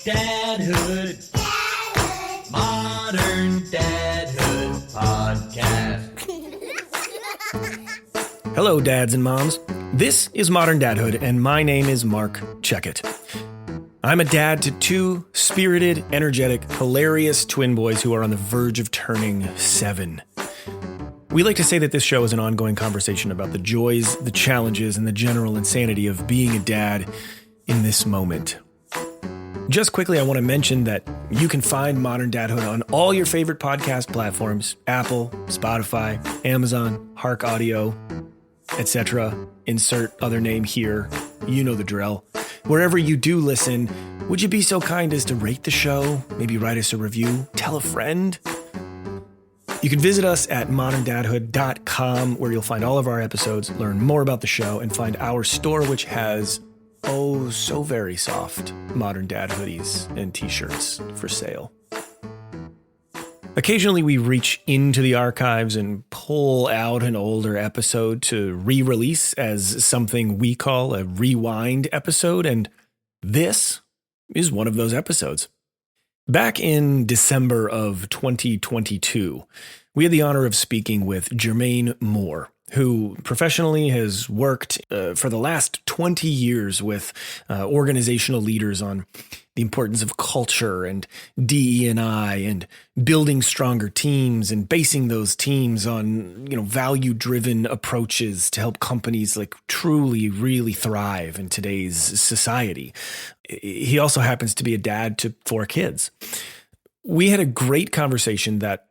Dadhood. Modern Dadhood Podcast. Hello, dads and moms. This is Modern Dadhood, and my name is Mark Checkett. I'm a dad to two spirited, energetic, hilarious twin boys who are on the verge of turning 7. We like to say that this show is an ongoing conversation about the joys, the challenges, and the general insanity of being a dad in this moment. Just quickly, I want to mention that you can find Modern Dadhood on all your favorite podcast platforms: Apple, Spotify, Amazon, Hark Audio, etc. Insert other name here. You know the drill. Wherever you do listen, would you be so kind as to rate the show? Maybe write us a review? Tell a friend? You can visit us at moderndadhood.com, where you'll find all of our episodes, learn more about the show, and find our store, which has so very soft Modern Dad hoodies and t-shirts for sale. Occasionally we reach into the archives and pull out an older episode to re-release as something we call a rewind episode, and this is one of those episodes. Back in December of 2022, we had the honor of speaking with Jermaine Moore, who professionally has worked for the last 20 years with organizational leaders on the importance of culture and DE&I and building stronger teams and basing those teams on, value-driven approaches to help companies truly, really thrive in today's society. He also happens to be a dad to 4 kids. We had a great conversation that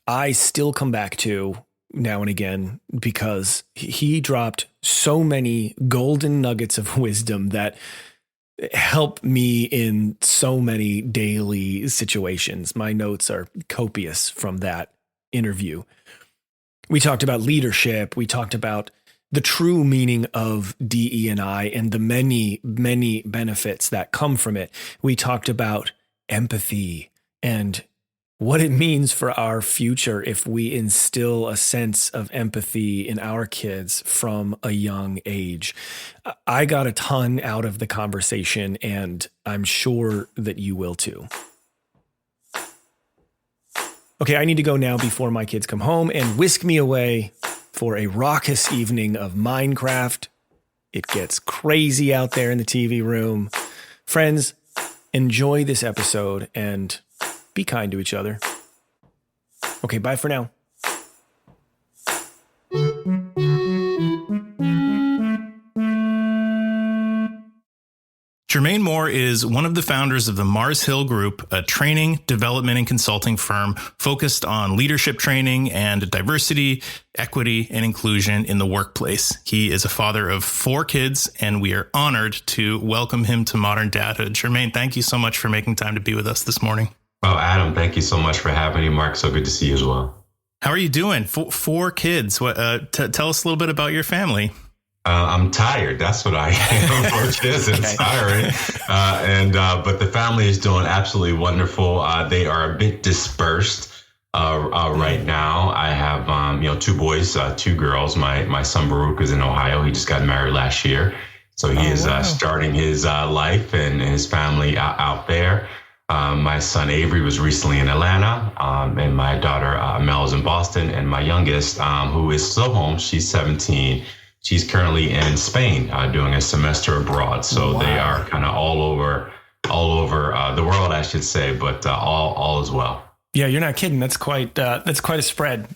I still come back to now and again, because he dropped so many golden nuggets of wisdom that help me in so many daily situations. My notes are copious from that interview. We talked about leadership. We talked about the true meaning of DE&I and the many, many benefits that come from it. We talked about empathy and what it means for our future if we instill a sense of empathy in our kids from a young age. I got a ton out of the conversation, and I'm sure that you will too. Okay, I need to go now before my kids come home and whisk me away for a raucous evening of Minecraft. It gets crazy out there in the TV room. Friends, enjoy this episode and be kind to each other. Okay, bye for now. Jermaine Moore is one of the founders of the Mars Hill Group, a training, development, and consulting firm focused on leadership training and diversity, equity, and inclusion in the workplace. He is a father of 4 kids, and we are honored to welcome him to Modern Dadhood. Jermaine, thank you so much for making time to be with us this morning. Oh, Adam, thank you so much for having me, Mark. So good to see you as well. How are you doing? 4 kids. Tell us a little bit about your family. I'm tired. That's what I am. 4 kids and tiring. But the family is doing absolutely wonderful. They are a bit dispersed right now. I have 2 boys, 2 girls. My son Baruch is in Ohio. He just got married last year, so he is starting his life and his family out there. My son Avery was recently in Atlanta, and my daughter Mel is in Boston, and my youngest, who is still home, she's 17. She's currently in Spain doing a semester abroad. So They are kind of all over the world, I should say, but all is well. Yeah, you're not kidding. That's quite a spread.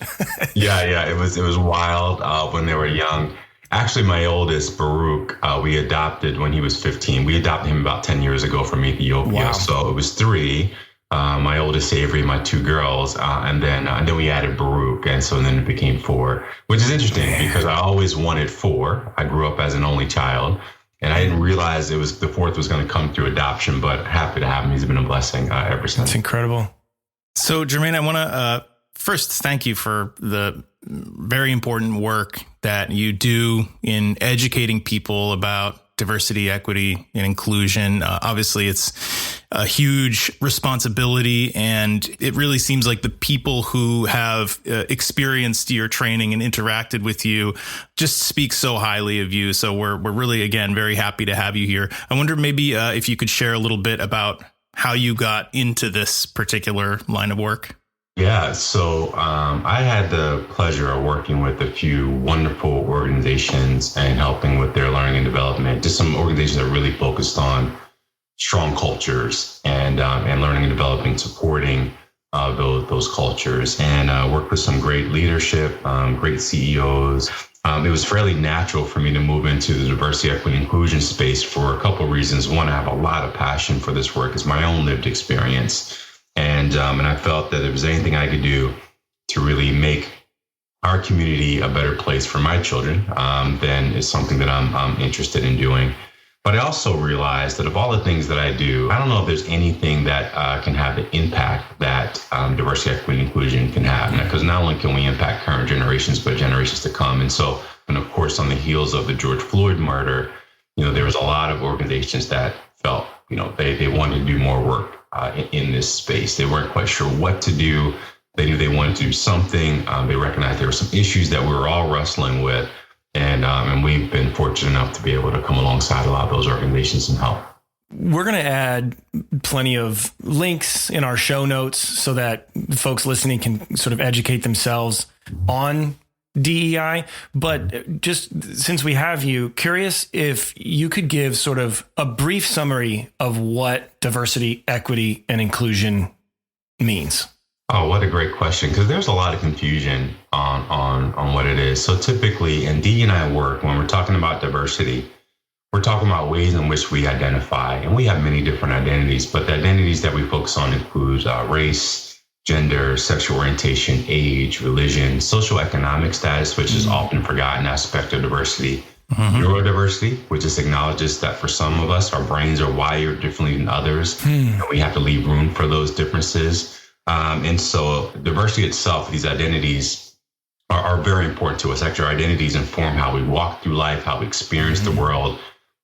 Yeah. It was wild when they were young. Actually, my oldest, Baruch, we adopted when he was 15. We adopted him about 10 years ago from Ethiopia. Wow. So it was 3, my oldest Avery, my 2 girls, and then we added Baruch. And so then it became 4, which is interesting because I always wanted 4. I grew up as an only child, and I didn't realize the 4th was going to come through adoption, but happy to have him. He's been a blessing ever since. That's incredible. So, Jermaine, I want to first thank you for the very important work that you do in educating people about diversity, equity, and inclusion. Obviously, it's a huge responsibility, and it really seems like the people who have experienced your training and interacted with you just speak so highly of you. So we're really, again, very happy to have you here. I wonder maybe if you could share a little bit about how you got into this particular line of work? Yeah, so I had the pleasure of working with a few wonderful organizations and helping with their learning and development. Just some organizations that really focused on strong cultures and learning and developing, supporting those cultures, and worked with some great leadership, great CEOs. It was fairly natural for me to move into the diversity, equity, inclusion space for a couple of reasons. One, I have a lot of passion for this work. It's my own lived experience. And I felt that if there was anything I could do to really make our community a better place for my children, then it's something that I'm interested in doing. But I also realized that of all the things that I do, I don't know if there's anything that can have the impact that diversity, equity, and inclusion can have. Because not only can we impact current generations, but generations to come. And so, and of course, on the heels of the George Floyd murder, there was a lot of organizations that felt, they wanted to do more work in this space. They weren't quite sure what to do. They knew they wanted to do something. They recognized there were some issues that we were all wrestling with. And we've been fortunate enough to be able to come alongside a lot of those organizations and help. We're going to add plenty of links in our show notes so that folks listening can sort of educate themselves on DEI. But just since we have you, curious if you could give sort of a brief summary of what diversity, equity, and inclusion means. Oh, what a great question, because there's a lot of confusion on what it is. So typically in DE&I work, when we're talking about diversity, we're talking about ways in which we identify, and we have many different identities, but the identities that we focus on includes race, gender, sexual orientation, age, religion, socioeconomic status, which is often forgotten aspect of diversity, neurodiversity, which just acknowledges that for some of us, our brains are wired differently than others, and we have to leave room for those differences. And so diversity itself, these identities are very important to us. Actually, our identities inform how we walk through life, how we experience the world,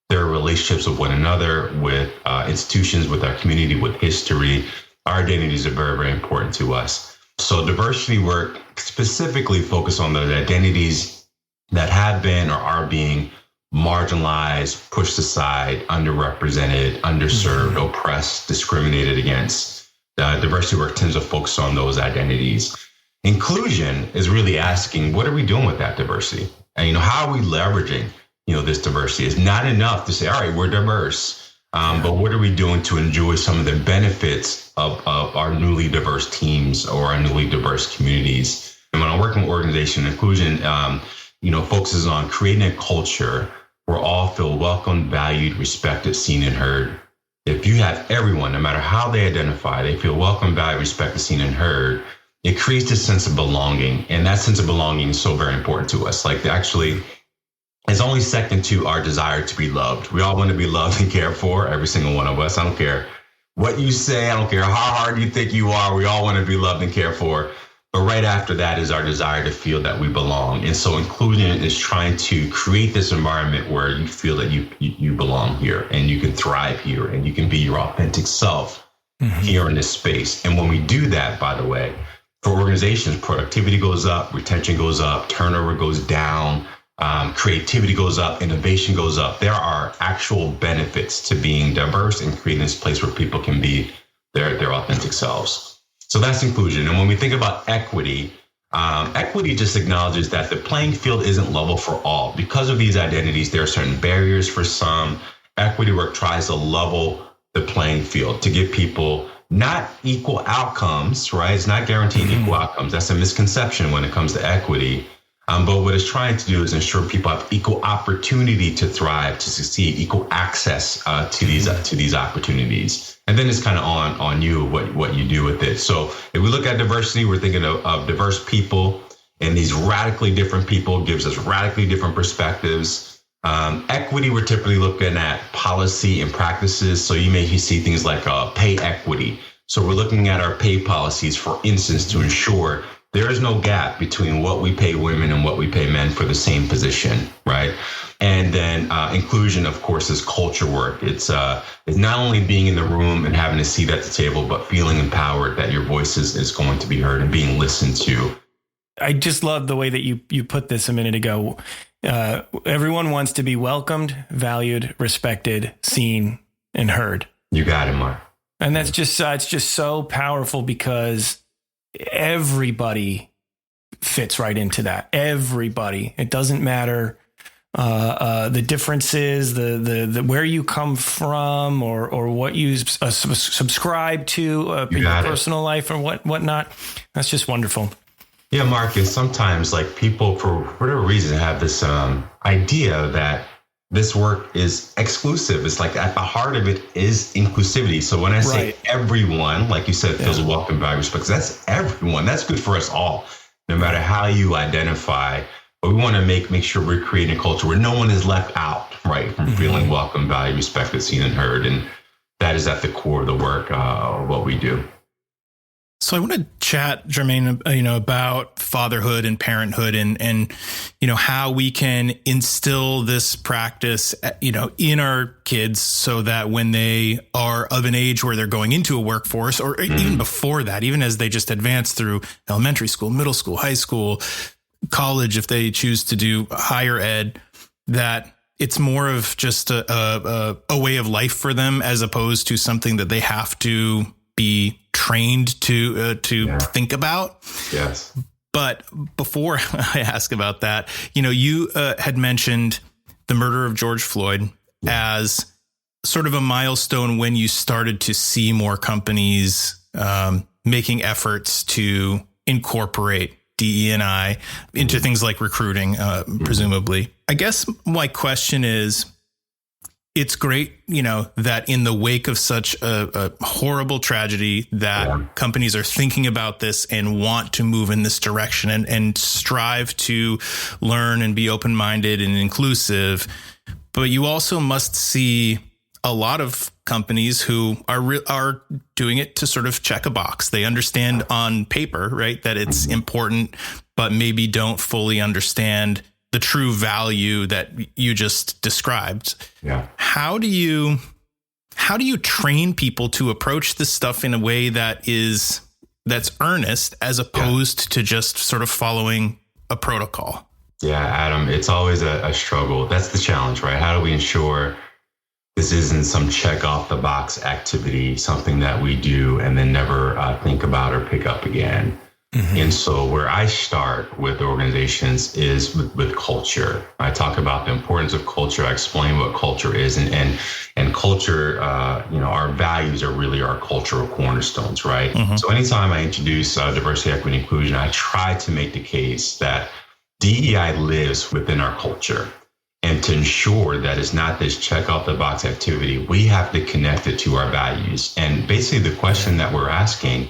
their relationships with one another, with institutions, with our community, with history. Our identities are very, very important to us. So diversity work specifically focuses on the identities that have been or are being marginalized, pushed aside, underrepresented, underserved, oppressed, discriminated against. Diversity work tends to focus on those identities. Inclusion is really asking, what are we doing with that diversity? And, how are we leveraging, this diversity? It's not enough to say, all right, we're diverse, but what are we doing to enjoy some of the benefits of our newly diverse teams or our newly diverse communities? And when I'm working with organization inclusion, focuses on creating a culture where all feel welcomed, valued, respected, seen, and heard. If you have everyone, no matter how they identify, they feel welcome, valued, respected, seen, and heard, it creates a sense of belonging. And that sense of belonging is so very important to us. Like actually, it's only second to our desire to be loved. We all want to be loved and cared for, every single one of us. I don't care what you say. I don't care how hard you think you are. We all want to be loved and cared for. But right after that is our desire to feel that we belong. And so inclusion is trying to create this environment where you feel that you belong here and you can thrive here and you can be your authentic self here in this space. And when we do that, by the way, for organizations, productivity goes up, retention goes up, turnover goes down, creativity goes up, innovation goes up. There are actual benefits to being diverse and creating this place where people can be their authentic selves. So that's inclusion. And when we think about equity, equity just acknowledges that the playing field isn't level for all. Because of these identities, there are certain barriers for some. Equity work tries to level the playing field to give people not equal outcomes, right? It's not guaranteeing equal outcomes. That's a misconception when it comes to equity. But what it's trying to do is ensure people have equal opportunity to thrive, to succeed, equal access to these opportunities. And then it's kind of on you what you do with it. So if we look at diversity, we're thinking of diverse people, and these radically different people gives us radically different perspectives. Equity, we're typically looking at policy and practices. So you may see things like pay equity. So we're looking at our pay policies, for instance, to ensure there is no gap between what we pay women and what we pay men for the same position, right? And then inclusion, of course, is culture work. It's not only being in the room and having a seat at the table, but feeling empowered that your voice is going to be heard and being listened to. I just love the way that you put this a minute ago. Everyone wants to be welcomed, valued, respected, seen, and heard. You got it, Mark. And that's just, it's just so powerful because everybody fits right into that. Everybody. It doesn't matter the differences, the where you come from, or what you subscribe to in your personal life or whatnot. That's just wonderful. Yeah, Mark, and sometimes like people, for whatever reason, have this idea that this work is exclusive. It's like at the heart of it is inclusivity. So when I say everyone, like you said, feels welcome, valued, respect, that's everyone. That's good for us all, no matter how you identify. But we want to make sure we're creating a culture where no one is left out, right, from feeling welcome, valued, respected, seen, and heard. And that is at the core of the work of what we do. So I want to chat, Jermaine, about fatherhood and parenthood and how we can instill this practice, in our kids so that when they are of an age where they're going into a workforce, or even before that, even as they just advance through elementary school, middle school, high school, college, if they choose to do higher ed, that it's more of just a way of life for them as opposed to something that they have to be trained to think about. Yes. But before I ask about that, you had mentioned the murder of George Floyd as sort of a milestone when you started to see more companies making efforts to incorporate DE&I into things like recruiting, presumably. I guess my question is, it's great, that in the wake of such a horrible tragedy that companies are thinking about this and want to move in this direction and strive to learn and be open-minded and inclusive. But you also must see a lot of companies who are doing it to sort of check a box. They understand on paper, right, that it's important, but maybe don't fully understand the true value that you just described. Yeah. How do you train people to approach this stuff in a way that's earnest as opposed to just sort of following a protocol? Yeah, Adam, it's always a struggle. That's the challenge, right? How do we ensure this isn't some check off the box activity, something that we do and then never think about or pick up again? And so where I start with organizations is with culture. I talk about the importance of culture. I explain what culture is, and culture, our values are really our cultural cornerstones, right? So anytime I introduce diversity, equity, inclusion, I try to make the case that DEI lives within our culture. And to ensure that it's not this check off the box activity, we have to connect it to our values. And basically the question that we're asking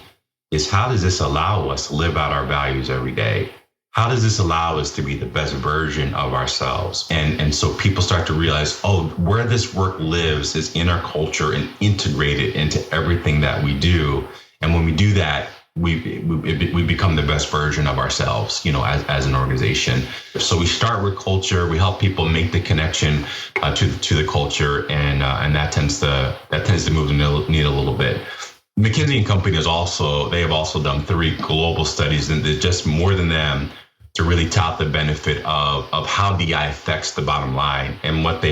is, how does this allow us to live out our values every day? How does this allow us to be the best version of ourselves? And so people start to realize, where this work lives is in our culture and integrated into everything that we do. And when we do that, we become the best version of ourselves, as an organization. So we start with culture. We help people make the connection to the culture, and that tends to move the needle a little bit. McKinsey & Company have also done 3 global studies, and there's just more than them to really tout the benefit of how DEI affects the bottom line. And what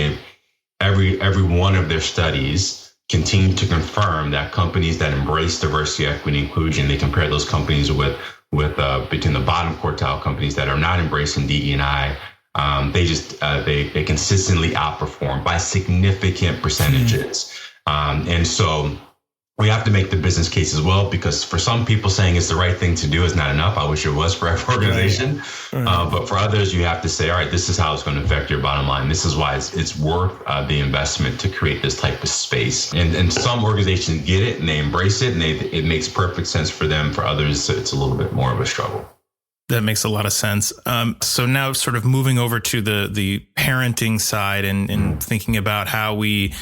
every one of their studies continue to confirm that companies that embrace diversity, equity, inclusion, they compare those companies with between the bottom quartile companies that are not embracing DE&I. They consistently outperform by significant percentages. And so we have to make the business case as well, because for some people, saying it's the right thing to do is not enough. I wish it was for every organization. But for others, you have to say, all right, this is how it's going to affect your bottom line. This is why it's worth the investment to create this type of space. And some organizations get it and they embrace it, and it makes perfect sense for them. For others, it's a little bit more of a struggle. That makes a lot of sense. So now sort of moving over to the parenting side and thinking about how we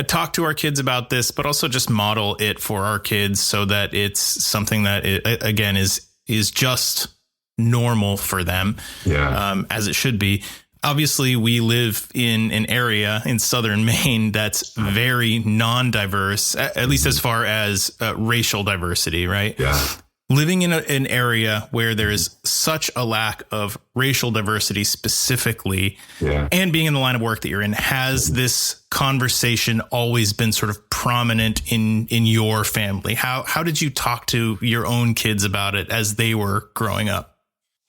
talk to our kids about this, but also just model it for our kids so that it's something that again is just normal for them, as it should be. Obviously, we live in an area in southern Maine that's very non-diverse, at least as far as racial diversity, right? Yeah. living in an area where there is such a lack of racial diversity specifically, and being in the line of work that you're in, has this conversation always been sort of prominent in your family? How did you talk to your own kids about it as they were growing up?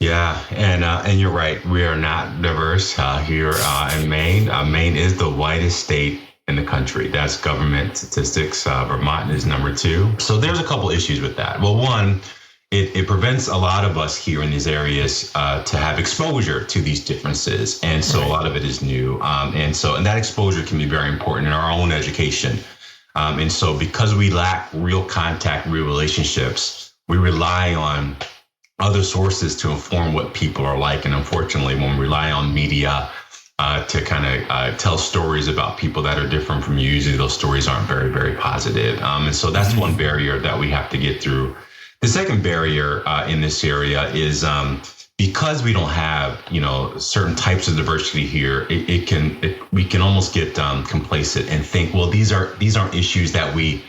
Yeah, and you're right. We are not diverse here in Maine. Maine is the whitest state in the country. That's government statistics. Vermont is number 2. So there's a couple issues with that. Well, one, it prevents a lot of us here in these areas to have exposure to these differences. And so a lot of it is new. And that exposure can be very important in our own education. And so because we lack real contact, real relationships, we rely on other sources to inform what people are like. And unfortunately, when we rely on media to kind of tell stories about people that are different from you, usually those stories aren't very, very positive. And so that's one barrier that we have to get through. The second barrier in this area is because we don't have, certain types of diversity here. We can almost get complacent and think, well, these aren't issues that we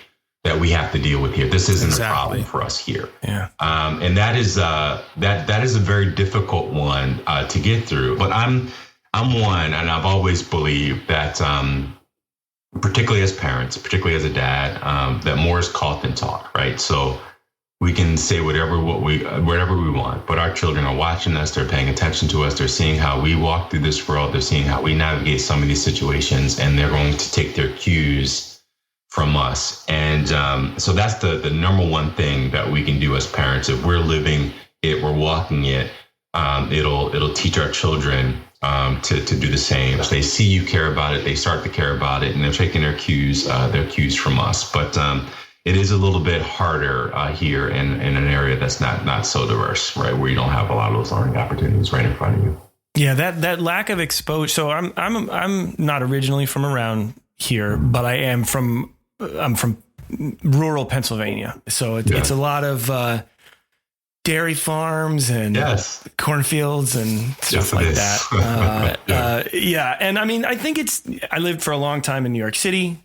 have to deal with here. This isn't a problem for us here. Yeah. And that is a very difficult one to get through. But I'm one, and I've always believed that, particularly as parents, particularly as a dad, that more is caught than taught, right? So we can say whatever we want, but our children are watching us. They're paying attention to us. They're seeing how we walk through this world. They're seeing how we navigate some of these situations, and they're going to take their cues from us. And so that's the number one thing that we can do as parents. If we're living it, we're walking it, it'll teach our children to do the same. If they see you care about it, they start to care about it, and they're taking their cues from us. But it is a little bit harder here in an area that's not so diverse, right? Where you don't have a lot of those learning opportunities right in front of you. Yeah, that lack of exposure. So I'm not originally from around here, but I'm from rural Pennsylvania. So it's a lot of dairy farms and cornfields and stuff like that. And I mean, I think I lived for a long time in New York City.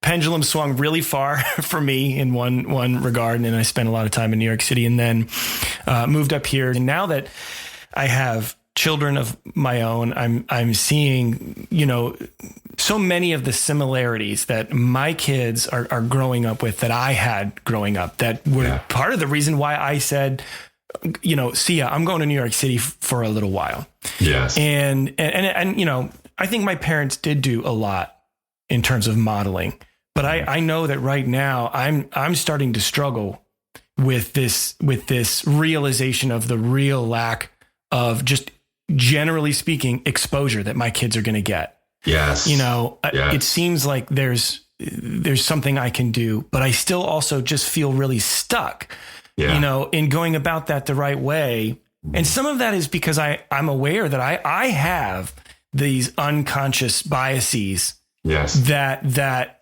Pendulum swung really far for me in one regard, and I spent a lot of time in New York City, and then moved up here. And now that I have children of my own, I'm seeing, so many of the similarities that my kids are growing up with that I had growing up, that were part of the reason why I said, see ya, I'm going to New York City for a little while. Yes. And I think my parents did do a lot in terms of modeling. But I know that right now I'm starting to struggle with this realization of the real lack of, just generally speaking, exposure that my kids are going to get. Yes. It seems like there's something I can do, but I still also just feel really stuck, in going about that the right way. And some of that is because I'm aware that I have these unconscious biases. Yes. That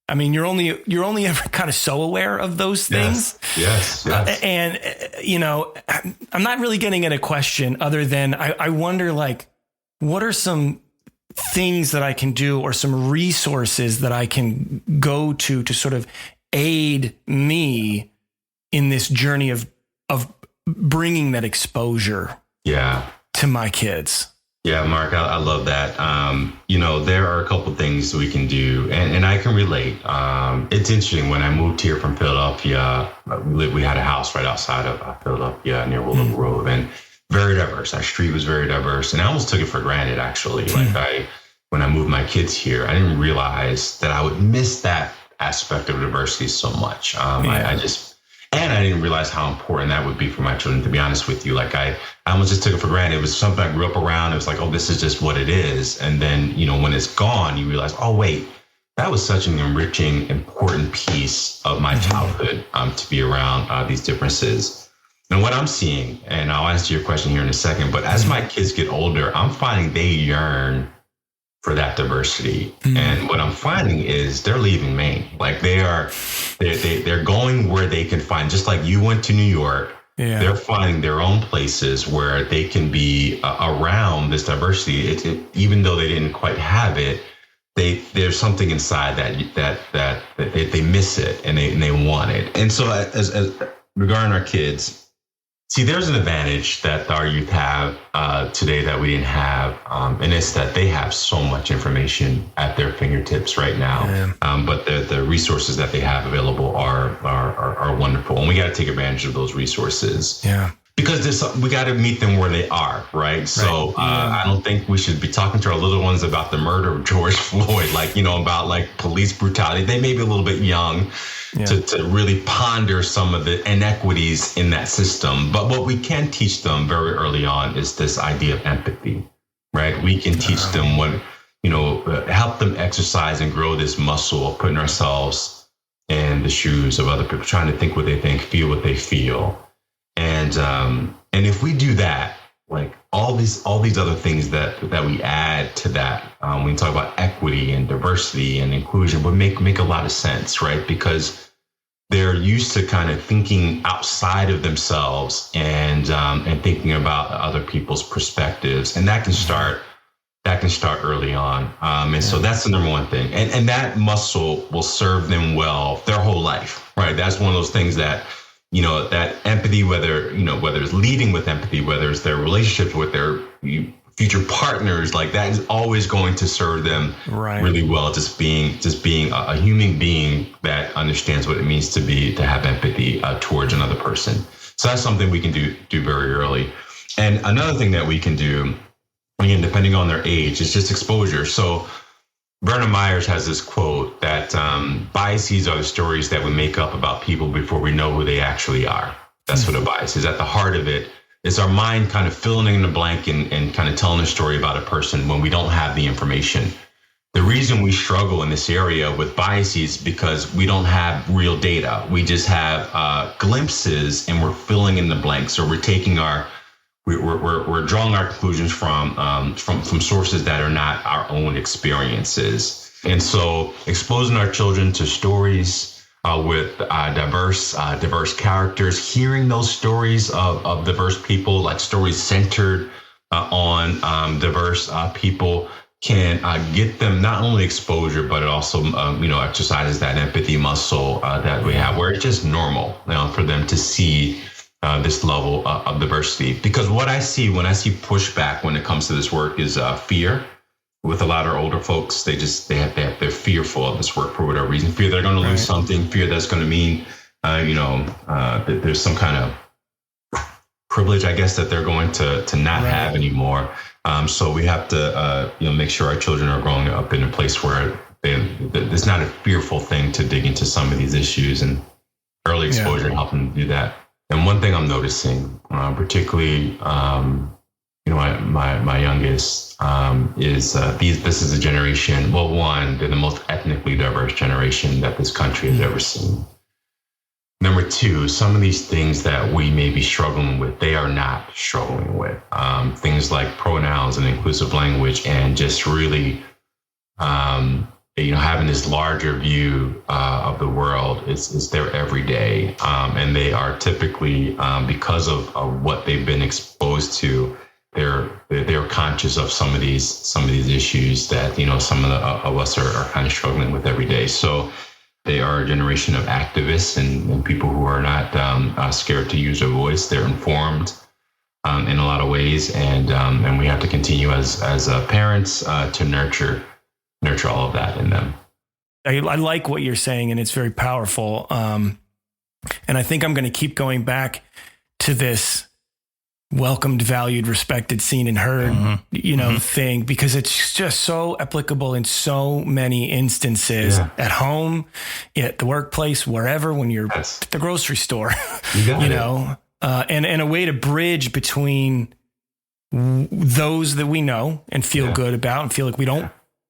I mean, you're only ever kind of so aware of those things. Yes. And I'm not really getting at a question other than I wonder, like, what are some things that I can do, or some resources that I can go to sort of aid me in this journey of bringing that exposure to my kids. Yeah, Mark, I love that. There are a couple things we can do, and I can relate. It's interesting. When I moved here from Philadelphia, we had a house right outside of Philadelphia near Willow Grove, and very diverse. Our street was very diverse, and I almost took it for granted, actually. When I moved my kids here, I didn't realize that I would miss that aspect of diversity so much. I didn't realize how important that would be for my children, to be honest with you. Like I almost just took it for granted. It was something I grew up around. It was like, oh, this is just what it is. And then, when it's gone, you realize, oh, wait, that was such an enriching, important piece of my childhood to be around these differences. And what I'm seeing, and I'll answer your question here in a second, but as my kids get older, I'm finding they yearn for that diversity. And what I'm finding is they're leaving Maine. Like they're going where they can find, just like you went to New York, they're finding their own places where they can be around this diversity. Even though they didn't quite have it, there's something inside that they miss it and they want it. And so regarding our kids, see, there's an advantage that our youth have today that we didn't have, and it's that they have so much information at their fingertips right now. Yeah. But the resources that they have available are wonderful, and we got to take advantage of those resources. Yeah. Because we got to meet them where they are, right? So I don't think we should be talking to our little ones about the murder of George Floyd, about police brutality. They may be a little bit young to really ponder some of the inequities in that system. But what we can teach them very early on is this idea of empathy, right? We can teach them help them exercise and grow this muscle of putting ourselves in the shoes of other people, trying to think what they think, feel what they feel. And if we do that, all these other things that we add to that, when we talk about equity and diversity and inclusion, would make a lot of sense, right? Because they're used to kind of thinking outside of themselves and thinking about other people's perspectives, and that can start early on. So that's the number one thing, and that muscle will serve them well their whole life, right? That's one of those things that. That empathy, whether it's leading with empathy, whether it's their relationships with their future partners, that is always going to serve them really well. Just being a human being that understands what it means to have empathy towards another person. So that's something we can do very early. And another thing that we can do, again, depending on their age, is just exposure. So Vernon Myers has this quote that biases are the stories that we make up about people before we know who they actually are. That's what a bias is. At the heart of it is our mind kind of filling in the blank and kind of telling a story about a person when we don't have the information. The reason we struggle in this area with biases is because we don't have real data. We just have glimpses, and we're filling in the blanks. So we're taking we're drawing our conclusions from sources that are not our own experiences. And so exposing our children to stories with diverse characters, hearing those stories of diverse people, stories centered on diverse people, can get them not only exposure, but it also exercises that empathy muscle that we have, where it's just normal for them to see this level of diversity. Because what I see when I see pushback when it comes to this work is fear. With a lot of older folks, they're fearful of this work for whatever reason. Fear they're going to lose something. Fear that's going to mean, that there's some kind of privilege, I guess, that they're going to not have anymore. So we have to, make sure our children are growing up in a place where it's not a fearful thing to dig into some of these issues, and early exposure and help them do that. And one thing I'm noticing, particularly, my youngest is this is a generation. Well, one, they're the most ethnically diverse generation that this country has ever seen. Number two, some of these things that we may be struggling with, they are not struggling with. Things like pronouns and inclusive language, and just really, having this larger view of the world is their everyday. And they are typically, because of what they've been exposed to, they're conscious of some of these issues that some of us are kind of struggling with every day. So they are a generation of activists and people who are not scared to use their voice. They're informed in a lot of ways, and we have to continue as parents to nurture all of that in them. I like what you're saying, and it's very powerful. And I think I'm going to keep going back to this welcomed, valued, respected, seen, and heard, thing, because it's just so applicable in so many instances at home, at the workplace, wherever, when you're at the grocery store, and a way to bridge between those that we know and feel good about and feel like we don't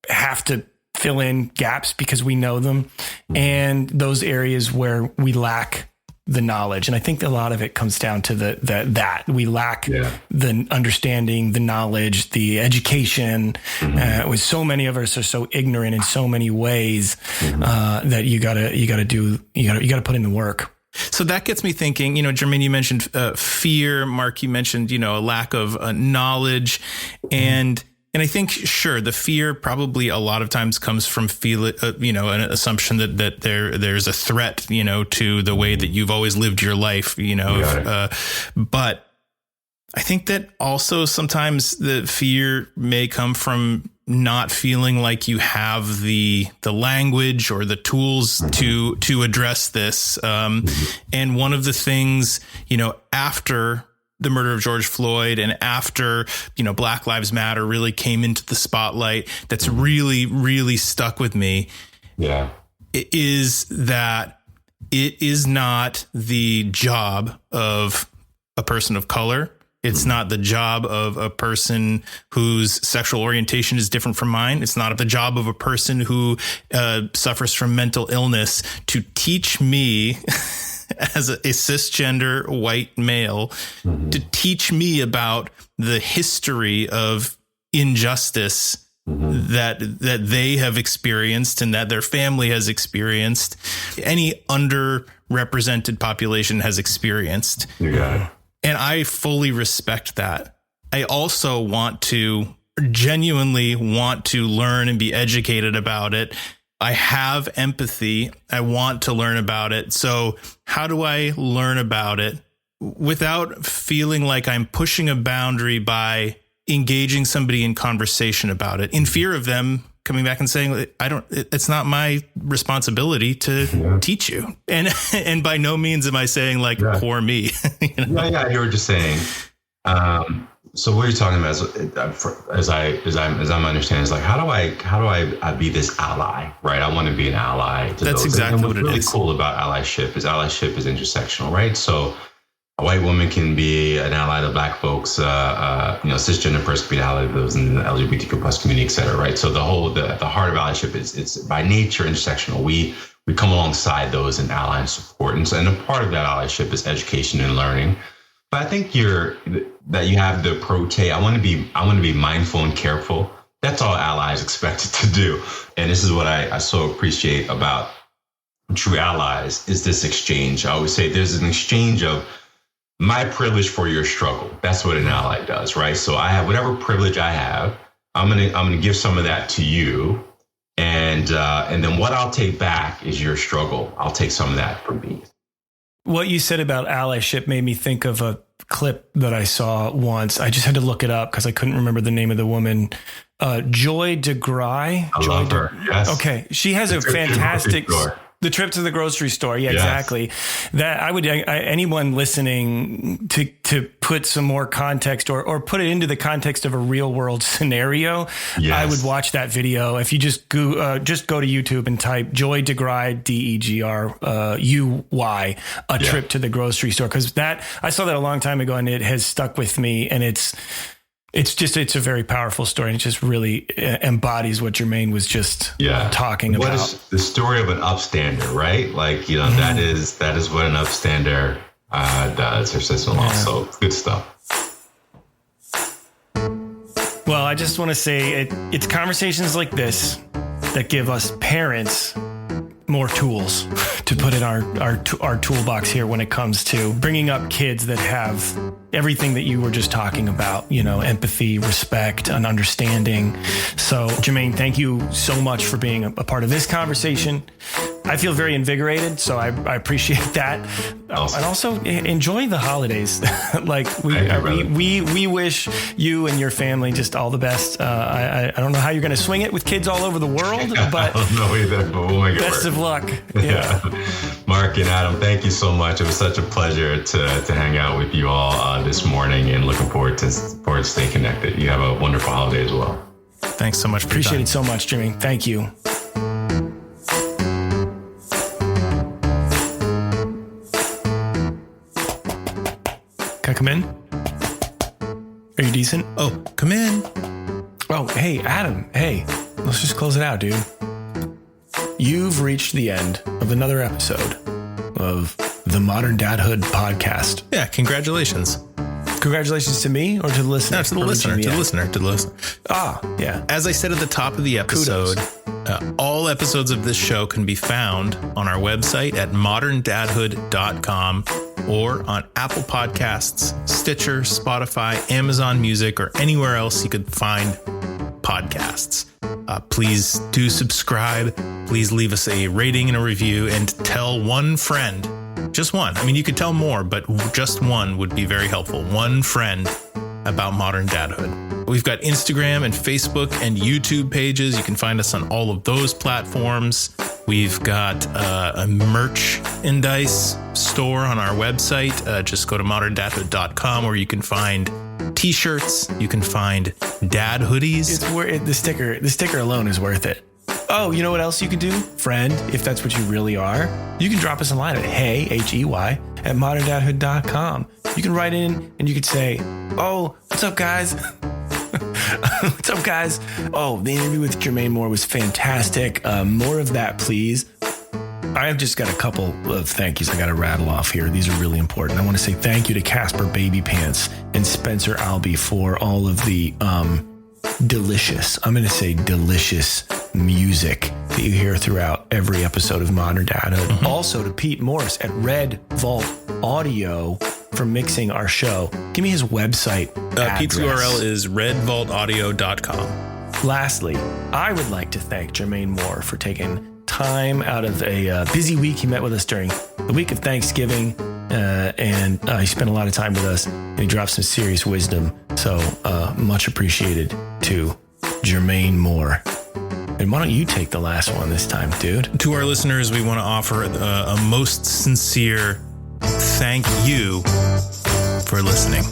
have to fill in gaps because we know them, and those areas where we lack the knowledge. And I think a lot of it comes down to that we lack the understanding, the knowledge, the education. With so many of us are so ignorant in so many ways that you gotta put in the work. So that gets me thinking, Jermaine, you mentioned fear. Mark, you mentioned, a lack of knowledge. And I think, sure, the fear probably a lot of times comes from an assumption that there's a threat, to the way that you've always lived your life, but I think that also sometimes the fear may come from not feeling like you have the language or the tools to address this. And one of the things, after the murder of George Floyd and after, Black Lives Matter really came into the spotlight, that's really, really stuck with me. Yeah. Is that it is not the job of a person of color. It's not the job of a person whose sexual orientation is different from mine. It's not the job of a person who suffers from mental illness to teach me as a cisgender white male, to teach me about the history of injustice that they have experienced and that their family has experienced, any underrepresented population has experienced. You got it. And I fully respect that. I also genuinely want to learn and be educated about it. I have empathy. I want to learn about it. So how do I learn about it without feeling like I'm pushing a boundary by engaging somebody in conversation about it, in fear of them coming back and saying, it's not my responsibility to teach you. And by no means am I saying poor me. Yeah. You were just saying, so what you're talking about as I'm understanding is how do I be this ally, right? I want to be an ally to That's those. exactly what it really is. Cool about allyship is intersectional, right? So a white woman can be an ally to Black folks, cisgender person can be an ally to those in the LGBTQ plus community, et cetera, right? So the heart of allyship is it's by nature intersectional. We come alongside those in ally and support. And a part of that allyship is education and learning. But I think you have the approach, hey, I want to be mindful and careful. That's all allies expected to do. And this is what I so appreciate about true allies is this exchange. I always say there's an exchange of my privilege for your struggle. That's what an ally does, right? So I have whatever privilege I have, I'm gonna give some of that to you. And then what I'll take back is your struggle. I'll take some of that from me. What you said about allyship made me think of a clip that I saw once. I just had to look it up because I couldn't remember the name of the woman. Joy DeGruy. I love her. Yes. Okay. She has a fantastic... The trip to the grocery store. Yeah, yes. Exactly. That anyone listening to put some more context or put it into the context of a real world scenario. Yes. I would watch that video. If you just go to YouTube and type Joy DeGruy, DEGRUY, trip to the grocery store. Cause I saw that a long time ago and it has stuck with me, and it's a very powerful story, and it just really embodies what Jermaine was just talking about. What is the story of an upstander, right? That is what an upstander does, her sister-in-law. Yeah. So good stuff. Well, I just want to say it's conversations like this that give us parents more tools to put in our toolbox here when it comes to bringing up kids that have everything that you were just talking about, empathy, respect, and understanding. So, Jermaine, thank you so much for being a part of this conversation. I feel very invigorated, so I appreciate that. Awesome. And also enjoy the holidays. We wish you and your family just all the best. I don't know how you're going to swing it with kids all over the world, but I don't know either, but we'll make it best work. Of luck. Yeah. Mark and Adam, thank you so much. It was such a pleasure to hang out with you all this morning, and looking forward to staying connected. You have a wonderful holiday as well. Thanks so much. Appreciate it so much, Jimmy. Thank you. Can I come in? Are you decent? Oh, come in. Oh, hey, Adam. Hey, let's just close it out, dude. You've reached the end of another episode of the Modern Dadhood podcast. Yeah, congratulations. Congratulations to me or to the listener? No, to the listener. To the listener. Ah, yeah. As I said at the top of the episode, All episodes of this show can be found on our website at moderndadhood.com or on Apple Podcasts, Stitcher, Spotify, Amazon Music, or anywhere else you could find podcasts. Please do subscribe. Please leave us a rating and a review, and tell one friend, just one. I mean, you could tell more, but just one would be very helpful. One friend about Modern Dadhood. We've got Instagram and Facebook and YouTube pages. You can find us on all of those platforms. We've got a merchandise store on our website. Just go to moderndadhood.com, where you can find t-shirts. You can find dad hoodies. The sticker alone is worth it. Oh, you know what else you can do? Friend, if that's what you really are, you can drop us a line at hey, at moderndadhood.com. You can write in and you could say, oh, what's up, guys? What's up, guys? Oh, the interview with Jermaine Moore was fantastic. More of that, please. I've just got a couple of thank yous I got to rattle off here. These are really important. I want to say thank you to Casper Baby Pants and Spencer Albee for all of the delicious music that you hear throughout every episode of Modern Dadhood. Mm-hmm. Also to Pete Morris at Red Vault Audio for mixing our show. Give me his website Pete's URL is redvaultaudio.com. Lastly, I would like to thank Jermaine Moore for taking time out of a busy week. He met with us during the week of Thanksgiving, and he spent a lot of time with us, and he dropped some serious wisdom. So much appreciated to Jermaine Moore. And why don't you take the last one this time, dude? To our listeners, we want to offer a most sincere thank you for listening.